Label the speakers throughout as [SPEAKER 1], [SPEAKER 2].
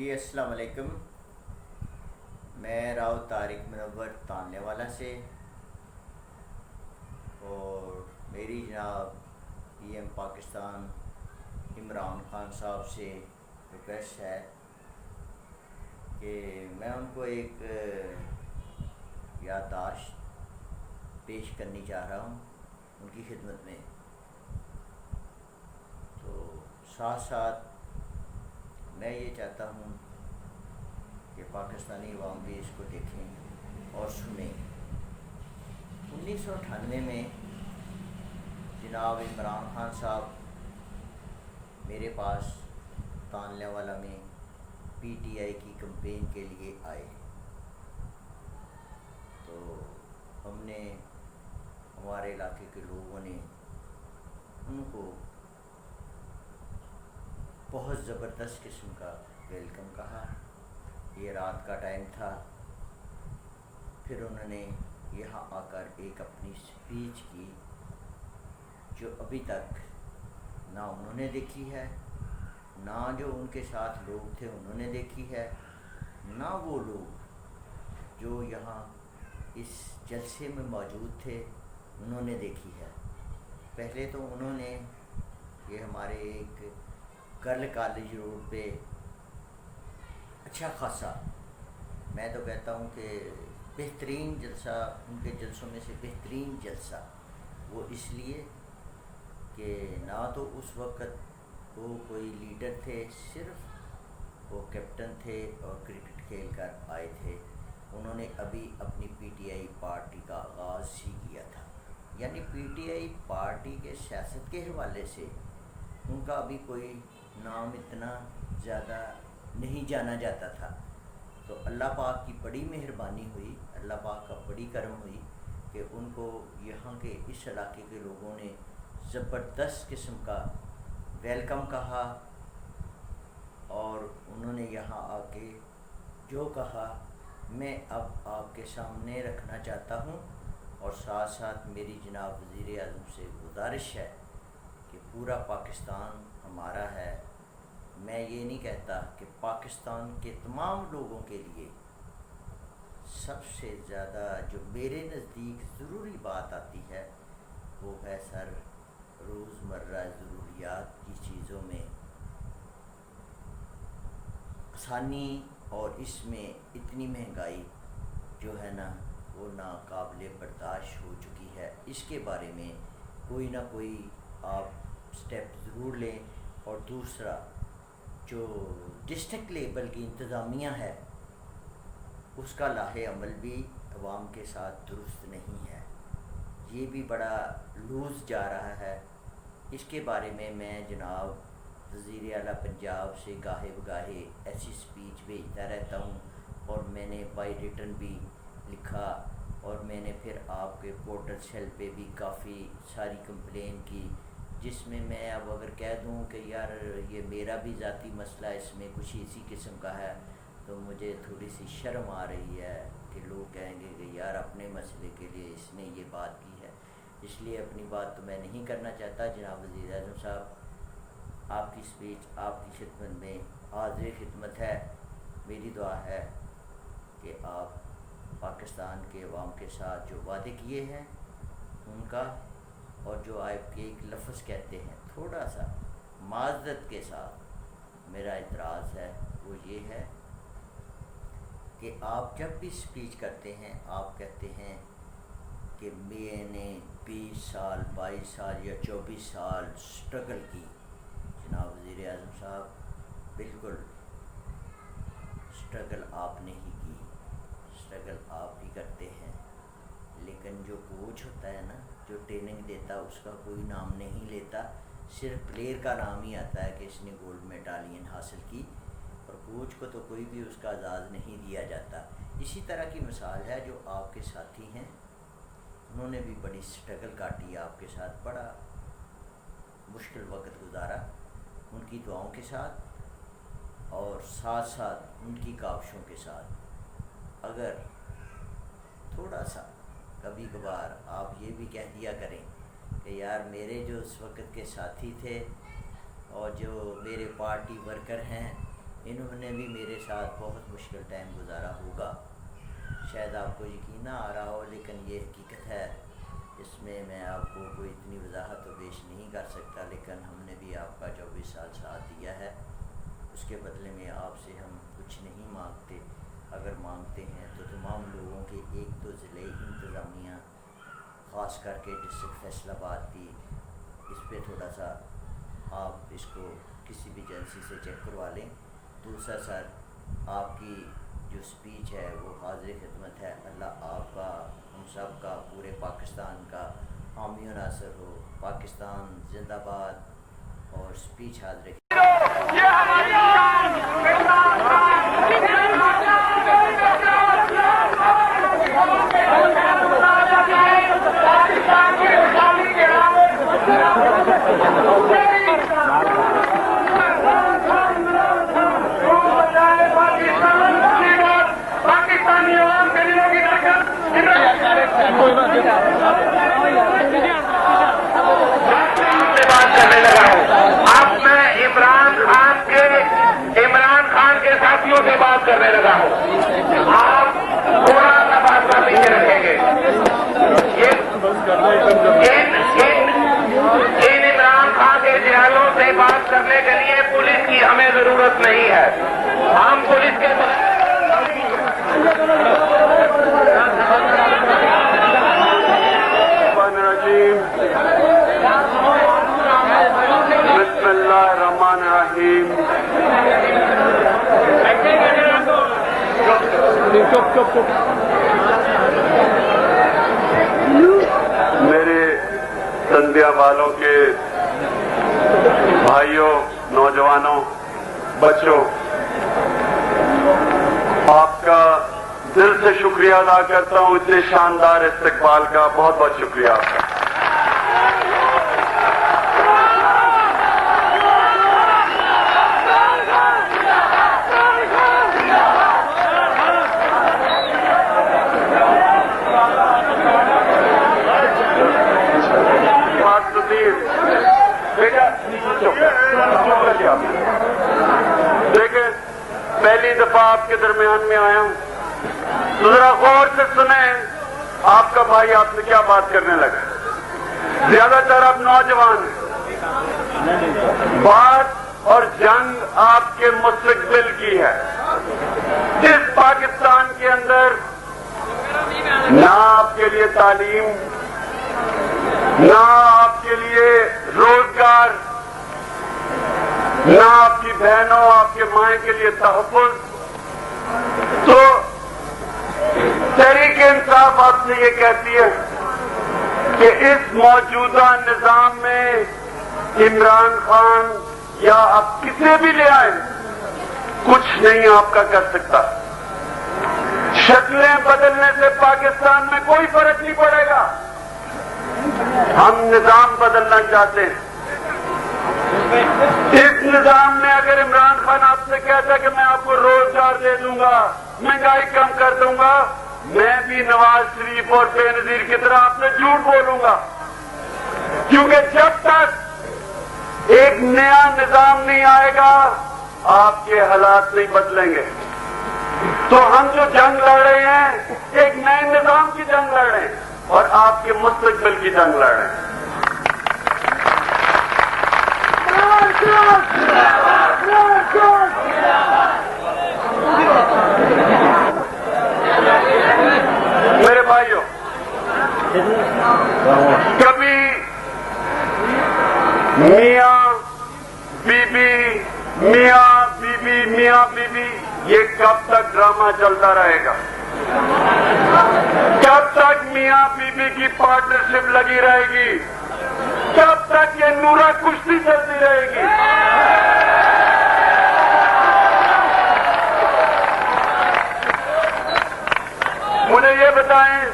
[SPEAKER 1] جی السلام علیکم۔ میں راؤ طارق منور تاننے والا سے، اور میری جناب پی ایم پاکستان عمران خان صاحب سے ریکویسٹ ہے کہ میں ان کو ایک یادداشت پیش کرنی چاہ رہا ہوں ان کی خدمت میں، تو ساتھ ساتھ میں یہ چاہتا ہوں کہ پاکستانی عوام بھی اس کو دیکھیں اور سنیں۔ 1998 میں جناب عمران خان صاحب میرے پاس تاننے والا میں پی ٹی آئی کی کمپین کے لیے آئے، تو ہم نے ہمارے علاقے کے لوگوں نے ان کو بہت زبردست قسم کا ویلکم کہا۔ یہ رات کا ٹائم تھا، پھر انہوں نے یہاں آ کر ایک اپنی اسپیچ کی جو ابھی تک نہ انہوں نے دیکھی ہے، نہ جو ان کے ساتھ لوگ تھے انہوں نے دیکھی ہے، نہ وہ لوگ جو یہاں اس جلسے میں موجود تھے انہوں نے دیکھی ہے۔ پہلے تو انہوں نے یہ ہمارے ایک گرل کالج روڈ پہ اچھا خاصا، میں تو کہتا ہوں کہ بہترین جلسہ، ان کے جلسوں میں سے بہترین جلسہ، وہ اس لیے کہ نہ تو اس وقت وہ کوئی لیڈر تھے، صرف وہ کیپٹن تھے اور کرکٹ کھیل کر آئے تھے۔ انہوں نے ابھی اپنی پی ٹی آئی پارٹی کا آغاز ہی کیا تھا، یعنی پی ٹی آئی پارٹی کے سیاست کے حوالے سے ان کا ابھی کوئی نام اتنا زیادہ نہیں جانا جاتا تھا۔ تو اللہ پاک کی بڑی مہربانی ہوئی، اللہ پاک کا بڑی کرم ہوئی کہ ان کو یہاں کے اس علاقے کے لوگوں نے زبردست قسم کا ویلکم کہا، اور انہوں نے یہاں آ کے جو کہا میں اب آپ کے سامنے رکھنا چاہتا ہوں، اور ساتھ ساتھ میری جناب وزیر اعظم سے گزارش ہے کہ پورا پاکستان ہمارا ہے۔ میں یہ نہیں کہتا کہ پاکستان کے تمام لوگوں کے لیے سب سے زیادہ جو میرے نزدیک ضروری بات آتی ہے وہ ہے سر روزمرہ ضروریات کی چیزوں میں آسانی، اور اس میں اتنی مہنگائی جو ہے نا وہ ناقابل برداشت ہو چکی ہے۔ اس کے بارے میں کوئی نہ کوئی آپ سٹیپ ضرور لیں، اور دوسرا جو ڈسٹرکٹ لیول کی انتظامیہ ہے اس کا لاہے عمل بھی عوام کے ساتھ درست نہیں ہے، یہ بھی بڑا لوز جا رہا ہے۔ اس کے بارے میں جناب وزیر اعلیٰ پنجاب سے گاہے بگاہے ایسی سپیچ بھیجتا رہتا ہوں، اور میں نے بائی ریٹن بھی لکھا، اور میں نے پھر آپ کے پورٹل سیل پہ بھی کافی ساری کمپلین کی، جس میں اب اگر کہہ دوں کہ یار یہ میرا بھی ذاتی مسئلہ اس میں کچھ اسی قسم کا ہے تو مجھے تھوڑی سی شرم آ رہی ہے کہ لوگ کہیں گے کہ یار اپنے مسئلے کے لیے اس نے یہ بات کی ہے، اس لیے اپنی بات تو میں نہیں کرنا چاہتا۔ جناب وزیر اعظم صاحب، آپ کی سپیچ آپ کی خدمت میں حاضر خدمت ہے۔ میری دعا ہے کہ آپ پاکستان کے عوام کے ساتھ جو وعدے کیے ہیں ان کا، اور جو آپ کے ایک لفظ کہتے ہیں تھوڑا سا معذرت کے ساتھ میرا اعتراض ہے، وہ یہ ہے کہ آپ جب بھی سپیچ کرتے ہیں آپ کہتے ہیں کہ میں نے 20 سال 22 سال یا 24 سال سٹرگل کی۔ جناب وزیر اعظم صاحب، بالکل سٹرگل آپ نے ہی کی، سٹرگل آپ ہی کرتے ہیں، لیکن جو کوچ ہوتا ہے نا، جو ٹریننگ دیتا اس کا کوئی نام نہیں لیتا، صرف پلیئر کا نام ہی آتا ہے کہ اس نے گولڈ میڈالین حاصل کی، اور کوچ کو تو کوئی بھی اس کا اعزاز نہیں دیا جاتا۔ اسی طرح کی مثال ہے جو آپ کے ساتھی ہیں، انہوں نے بھی بڑی سٹرگل کاٹی آپ کے ساتھ، بڑا مشکل وقت گزارا، ان کی دعاؤں کے ساتھ اور ساتھ ساتھ ان کی کاوشوں کے ساتھ۔ اگر تھوڑا سا کبھی کبھار آپ یہ بھی کہہ دیا کریں کہ یار میرے جو اس وقت کے ساتھی تھے اور جو میرے پارٹی ورکر ہیں انہوں نے بھی میرے ساتھ بہت مشکل ٹائم گزارا ہوگا. شاید آپ کو یقین نہ آ رہا ہو، لیکن یہ حقیقت ہے. اس میں میں آپ کو کوئی اتنی وضاحت تو پیش نہیں کر سکتا، لیکن ہم نے بھی آپ کا 24 سال ساتھ دیا ہے. اس کے بدلے میں آپ سے ہم کچھ نہیں مانگتے. اگر مانگتے ہیں تو تمام لوگوں کے ایک تو ضلعی انتظامیہ، خاص کر کے ڈسٹرکٹ فیصل آباد کی، اس پہ تھوڑا سا آپ اس کو کسی بھی ایجنسی سے چیک کروا لیں. دوسرا سر، آپ کی جو سپیچ ہے وہ حاضر خدمت ہے. اللہ آپ کا، ہم سب کا، پورے پاکستان کا حامی و ناصر ہو. پاکستان زندہ باد. اور سپیچ حاضر
[SPEAKER 2] سے بات کرنے لگا ہوں. آپ تھوڑا سا فاصلہ پیچھے رکھیں گے. ان عمران خان کے جہازوں سے بات کرنے کے لیے پولیس کی ہمیں ضرورت نہیں ہے. ہم پولیس کے
[SPEAKER 3] بسم اللہ الرحمن الرحیم. میرے سندھیا والوں کے بھائیوں، نوجوانوں، بچوں، آپ کا دل سے شکریہ ادا کرتا ہوں. اتنے شاندار استقبال کا بہت بہت شکریہ آپ کا. دیکھیں، پہلی دفعہ آپ کے درمیان میں آیا ہوں تو ذرا غور سے سنیں آپ کا بھائی آپ سے کیا بات کرنے لگا. زیادہ تر آپ نوجوان ہیں. بات اور جنگ آپ کے مستقبل کی ہے. اس پاکستان کے اندر نہ آپ کے لیے تعلیم، نہ آپ کے لیے روزگار، نہ آپ کی بہنوں، آپ کے مائیں کے لیے تحفظ. تو تحریک انصاف آپ سے یہ کہتی ہے کہ اس موجودہ نظام میں عمران خان یا آپ کسے بھی لے آئیں، کچھ نہیں آپ کا کر سکتا. شکلیں بدلنے سے پاکستان میں کوئی فرق نہیں پڑے گا. ہم نظام بدلنا چاہتے ہیں. اس نظام میں اگر عمران خان آپ سے کہتا ہے کہ میں آپ کو روزگار دے دوں گا، مہنگائی کم کر دوں گا، میں بھی نواز شریف اور بے نظیر کی طرح آپ سے جھوٹ بولوں گا. کیونکہ جب تک ایک نیا نظام نہیں آئے گا آپ کے حالات نہیں بدلیں گے. تو ہم جو جنگ لڑ رہے ہیں ایک نئے نظام کی جنگ لڑ رہے ہیں اور آپ کے مستقبل کی جنگ لڑ رہے ہیں. میرے بھائیوں، کبھی میاں بیوی، میاں بیوی، میاں بیوی، یہ کب تک ڈرامہ چلتا رہے گا؟ کب تک میاں بیوی کی پارٹنرشپ لگی رہے گی؟ کب تک یہ نورا کشتی چلتی رہے گی؟ مجھے یہ بتائیں،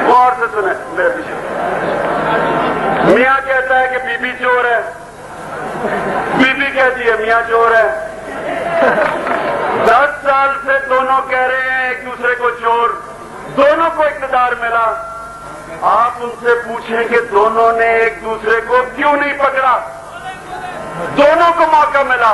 [SPEAKER 3] غور سے سنیں میرے پیچھے. میاں کہتا ہے کہ بی بی چور ہے، بی بی کہتی ہے میاں چور ہے. 10 سال سے دونوں کہہ رہے ہیں ایک دوسرے کو چور. دونوں کو اقتدار ملا. آپ ان سے پوچھیں کہ دونوں نے ایک دوسرے کو کیوں نہیں پکڑا؟ دونوں کو موقع ملا.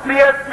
[SPEAKER 3] CSP,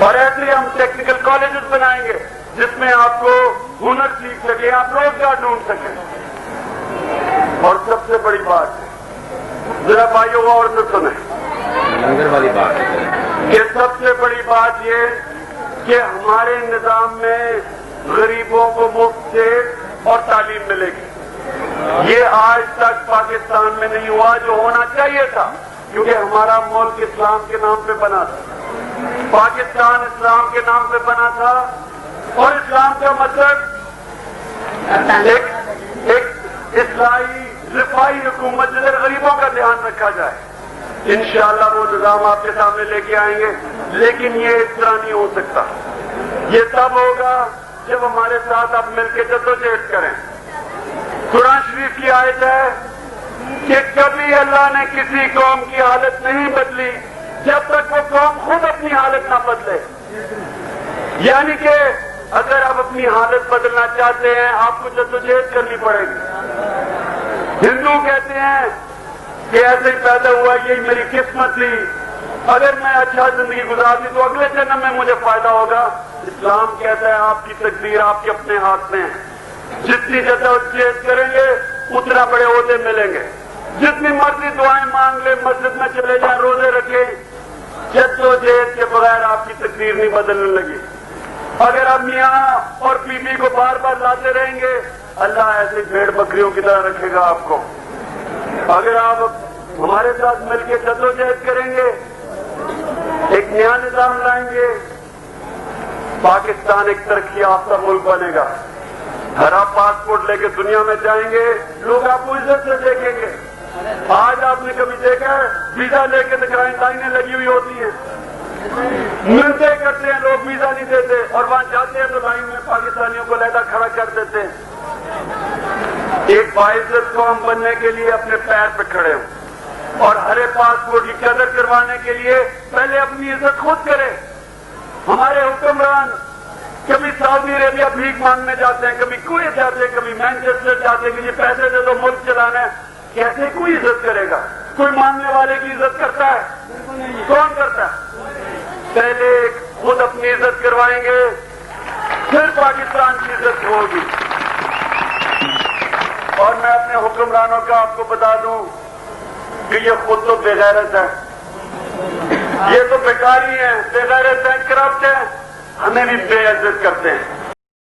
[SPEAKER 3] اور ایسے ہم ٹیکنیکل کالجز بنائیں گے جس میں آپ کو ہنر سیکھ سکیں, آپ روزگار ڈھونڈ سکیں. اور سب سے بڑی بات ذرا بھائیوں اور سے سنیں,
[SPEAKER 4] لنگر والی بات
[SPEAKER 3] کہ سب سے بڑی بات یہ کہ ہمارے نظام میں غریبوں کو مفت سے اور تعلیم ملے گی. یہ آج تک پاکستان میں نہیں ہوا جو ہونا چاہیے تھا, کیونکہ ہمارا ملک اسلام کے نام پہ بنا تھا, پاکستان اسلام کے نام پہ بنا تھا. اور اسلام کا مطلب ایک اصلاحی رفاہی حکومت جدھر غریبوں کا دھیان رکھا جائے. انشاءاللہ وہ نظام آپ کے سامنے لے کے آئیں گے, لیکن یہ اس طرح نہیں ہو سکتا. یہ تب ہوگا جب ہمارے ساتھ آپ مل کے جدوجہد کریں. قرآن شریف کی آیت ہے کہ کبھی اللہ نے کسی قوم کی حالت نہیں بدلی جب تک وہ قوم خود اپنی حالت نہ بدلے. یعنی کہ اگر آپ اپنی حالت بدلنا چاہتے ہیں آپ کو جدوجہد کرنی پڑے گی. ہندو کہتے ہیں کہ ایسے ہی پیدا ہوا, یہی میری قسمت تھی, اگر میں اچھا زندگی گزار دی تو اگلے جنم میں مجھے فائدہ ہوگا. اسلام کہتا ہے آپ کی تقدیر آپ کے اپنے ہاتھ میں ہے. جتنی جدوجہد کریں گے اتنا بڑے عہدے ملیں گے. جتنی مرضی دعائیں مانگ لیں, مسجد میں چلے جائیں, روزے رکھیں, جدوجہد کے بغیر آپ کی تقدیر نہیں بدلنے لگی. اگر آپ میاں اور بیوی کو بار بار لاتے رہیں گے اللہ ایسے بھیڑ بکریوں کی طرح رکھے گا آپ کو. اگر آپ ہمارے ساتھ مل کے جدوجہد کریں گے, ایک نیا نظام لائیں گے, پاکستان ایک ترقی یافتہ ملک بنے گا. ہر آپ پاسپورٹ لے کے دنیا میں جائیں گے لوگ آپ کو عزت سے دیکھیں گے. آج آپ نے کبھی دیکھا ہے ویزا لے کے دکھائیں, لائنیں لگی ہوئی ہوتی ہیں, ملتے کرتے ہیں لوگ, ویزا نہیں دیتے, اور وہاں جاتے ہیں تو لائن میں پاکستانیوں کو علیحدہ کھڑا کر دیتے ہیں. ایک باعزت قوم بننے کے لیے اپنے پیر پہ کھڑے ہوں, اور ہر پاسپورٹ کی قدر کروانے کے لیے پہلے اپنی عزت خود کرے. ہمارے حکمران کبھی سعودی عربیہ بھیک مانگنے جاتے ہیں, کبھی کویت جاتے ہیں, کبھی مینچسٹر جاتے ہیں کہ یہ پیسے دے دو ملک چلانا ہے. کیسے کوئی عزت کرے گا؟ کوئی مانگنے والے کی عزت کرتا ہے؟ کون کرتا ہے؟ پہلے خود اپنی عزت کروائیں گے پھر پاکستان کی عزت ہوگی. اور میں اپنے حکمرانوں کا آپ کو بتا دوں کہ یہ خود تو بے غیرت ہے, یہ تو بیکاری ہیں, بے غیرت ہیں, کرپٹ ہیں, ہمیں بھی بے عزت کرتے ہیں.